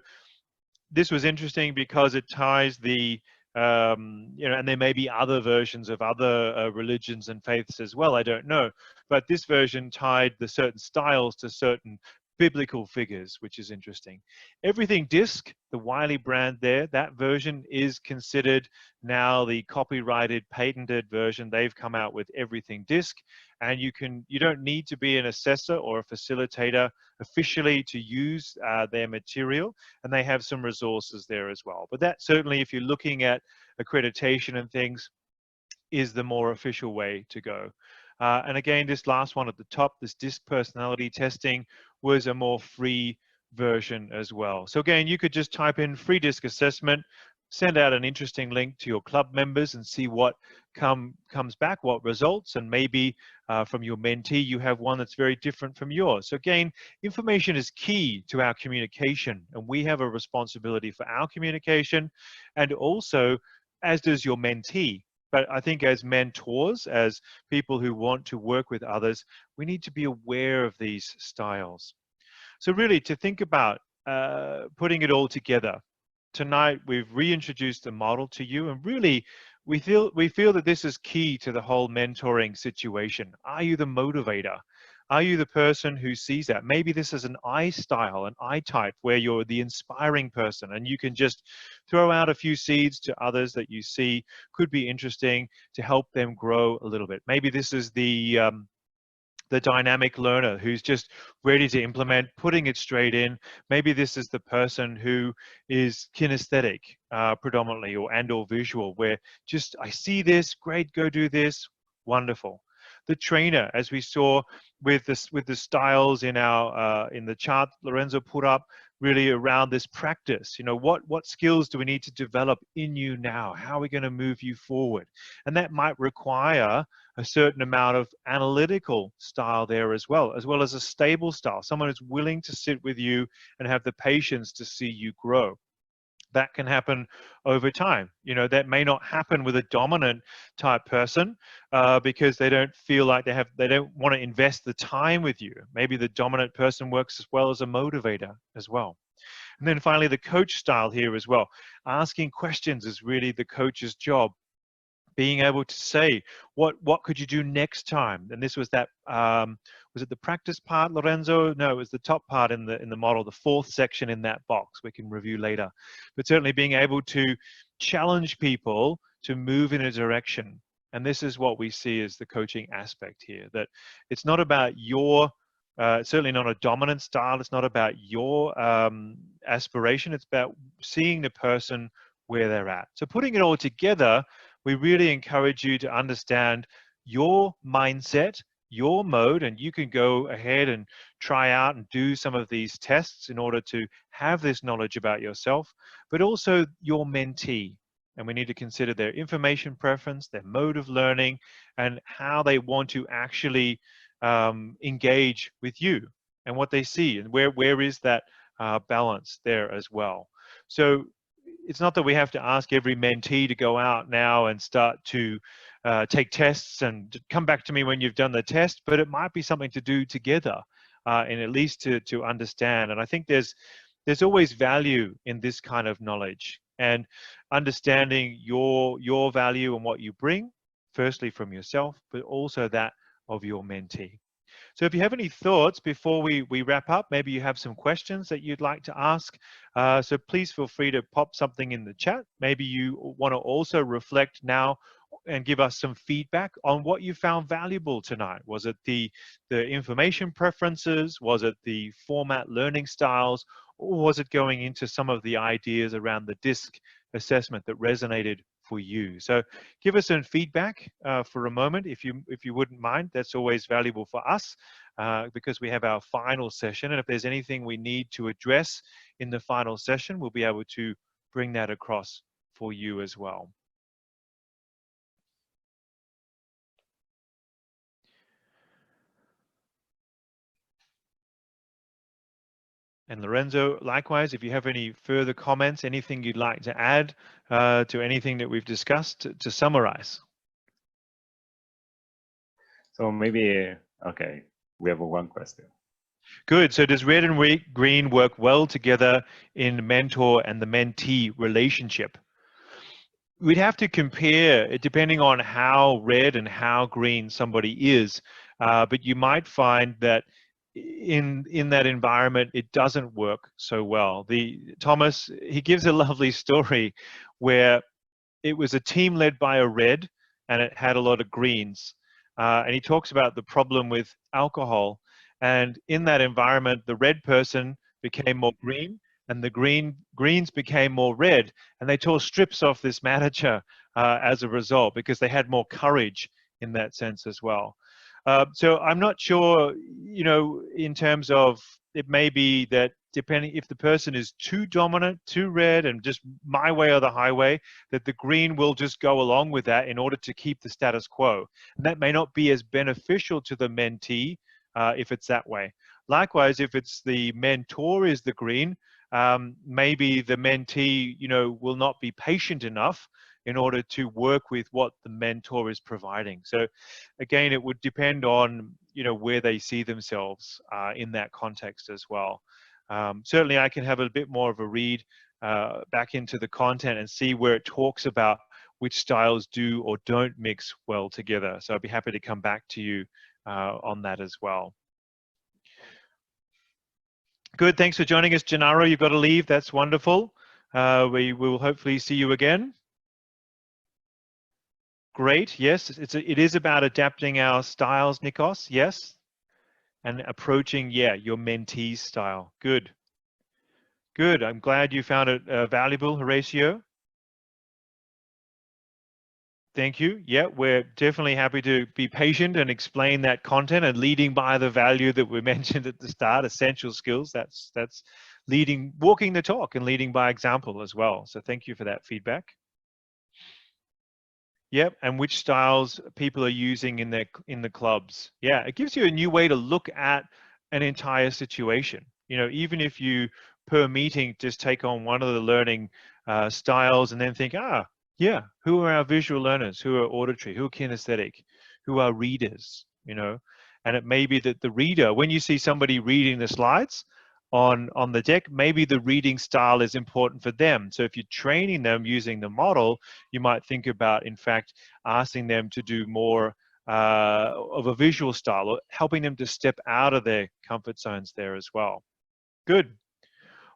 this was interesting because it ties the, you know, and there may be other versions of other religions and faiths as well, I don't know. But this version tied the certain styles to certain biblical figures, which is interesting. Everything Disc, the Wiley brand there, that version is considered now the copyrighted, patented version. They've come out with Everything Disc, and you don't need to be an assessor or a facilitator officially to use their material, and they have some resources there as well. But that certainly, if you're looking at accreditation and things, is the more official way to go. And again, this last one at the top, this DISC personality testing, was a more free version as well. So again, you could just type in free DISC assessment, send out an interesting link to your club members and see what comes back, what results, and maybe from your mentee, you have one that's very different from yours. So again, information is key to our communication, and we have a responsibility for our communication, and also, as does your mentee. But I think as mentors, as people who want to work with others, we need to be aware of these styles. So really, to think about putting it all together, tonight we've reintroduced the model to you, and really we feel that this is key to the whole mentoring situation. Are you the motivator? Are you the person who sees that? Maybe this is an I style, an I type, where you're the inspiring person and you can just throw out a few seeds to others that you see could be interesting to help them grow a little bit. Maybe this is the dynamic learner who's just ready to implement, putting it straight in. Maybe this is the person who is kinesthetic predominantly, or visual, where just, I see this, great, go do this, wonderful. The trainer, as we saw with the styles in the chart Lorenzo put up, really around this practice. You know, what skills do we need to develop in you now? How are we going to move you forward? And that might require a certain amount of analytical style there as well as a stable style, someone who's willing to sit with you and have the patience to see you grow. That can happen over time. You know, that may not happen with a dominant type person because they don't feel like they don't want to invest the time with you. Maybe the dominant person works as well as a motivator as well. And then finally, the coach style here as well. Asking questions is really the coach's job. Being able to say, what could you do next time? And this was that, was it the practice part, Lorenzo? No, it was the top part in the model, the fourth section in that box we can review later. But certainly being able to challenge people to move in a direction. And this is what we see as the coaching aspect here, that it's not about your, certainly not a dominant style, it's not about your aspiration, it's about seeing the person where they're at. So putting it all together, we really encourage you to understand your mindset, your mode, and you can go ahead and try out and do some of these tests in order to have this knowledge about yourself, but also your mentee. And we need to consider their information preference, their mode of learning, and how they want to actually engage with you and what they see, and where is that balance there as well. So it's not that we have to ask every mentee to go out now and start to take tests and come back to me when you've done the test, but it might be something to do together and at least to understand. And I think there's always value in this kind of knowledge and understanding your value and what you bring, firstly from yourself, but also that of your mentee. So if you have any thoughts before we wrap up, maybe you have some questions that you'd like to ask, so please feel free to pop something in the chat. Maybe you want to also reflect now and give us some feedback on what you found valuable tonight. Was it the information preferences? Was it the format learning styles? Or was it going into some of the ideas around the DISC assessment that resonated for you? So give us some feedback for a moment, if you wouldn't mind. That's always valuable for us because we have our final session, and if there's anything we need to address in the final session, we'll be able to bring that across for you as well. And Lorenzo, likewise, if you have any further comments, anything you'd like to add to anything that we've discussed to summarize. So maybe, okay, we have one question. Good. So does red and green work well together in mentor and the mentee relationship? We'd have to compare it depending on how red and how green somebody is, but you might find that in that environment, it doesn't work so well. Thomas, he gives a lovely story where it was a team led by a red and it had a lot of greens. And he talks about the problem with alcohol. And in that environment, the red person became more green and the greens became more red. And they tore strips off this manager as a result, because they had more courage in that sense as well. So I'm not sure, you know, in terms of, it may be that depending if the person is too dominant, too red, and just my way or the highway, that the green will just go along with that in order to keep the status quo. And that may not be as beneficial to the mentee if it's that way. Likewise, if it's the mentor is the green, maybe the mentee, you know, will not be patient enough in order to work with what the mentor is providing. So again, it would depend on, you know, where they see themselves in that context as well. Certainly I can have a bit more of a read back into the content and see where it talks about which styles do or don't mix well together. So I'd be happy to come back to you on that as well. Good, thanks for joining us, Gennaro. You've got to leave, that's wonderful. We will hopefully see you again. Great, yes, it is about adapting our styles, Nikos, yes. And approaching, yeah, your mentee's style. Good. Good, I'm glad you found it valuable, Horatio. Thank you. Yeah, we're definitely happy to be patient and explain that content, and leading by the value that we mentioned at the start, essential skills. That's leading, walking the talk and leading by example as well. So thank you for that feedback. Yep, and which styles people are using in the clubs. Yeah, it gives you a new way to look at an entire situation. You know, even if you per meeting just take on one of the learning styles and then think, yeah, who are our visual learners? Who are auditory? Who are kinesthetic? Who are readers? You know, and it may be that the reader, when you see somebody reading the slides on the deck, maybe the reading style is important for them. So if you're training them using the model, you might think about, in fact, asking them to do more of a visual style, or helping them to step out of their comfort zones there as well. Good.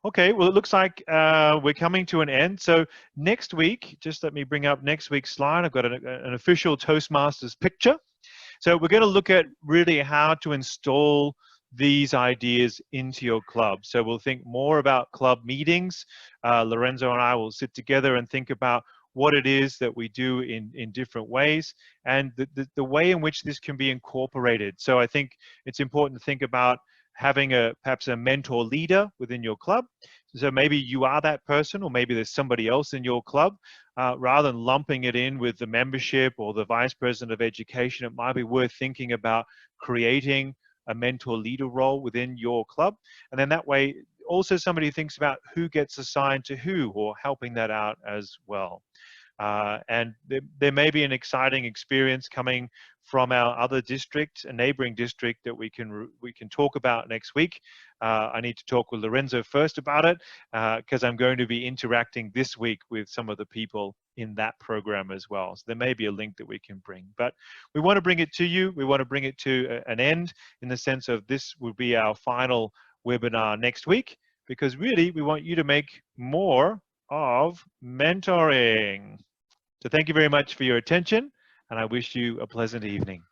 Okay, well, it looks like we're coming to an end. So next week, just let me bring up next week's slide. I've got an official Toastmasters picture. So we're going to look at really how to install these ideas into your club. So we'll think more about club meetings. Lorenzo and I will sit together and think about what it is that we do in different ways, and the way in which this can be incorporated. So I think it's important to think about having perhaps a mentor leader within your club. So maybe you are that person, or maybe there's somebody else in your club. Rather than lumping it in with the membership or the vice president of education, it might be worth thinking about creating a mentor leader role within your club. And then that way, also somebody thinks about who gets assigned to who, or helping that out as well. And there may be an exciting experience coming from our other district, a neighboring district, that we can talk about next week. I need to talk with Lorenzo first about it, because I'm going to be interacting this week with some of the people in that program as well. So there may be a link that we can bring, but we want to bring it to you. We want to bring it to an end in the sense of this will be our final webinar next week, because really we want you to make more of mentoring. So thank you very much for your attention, and I wish you a pleasant evening.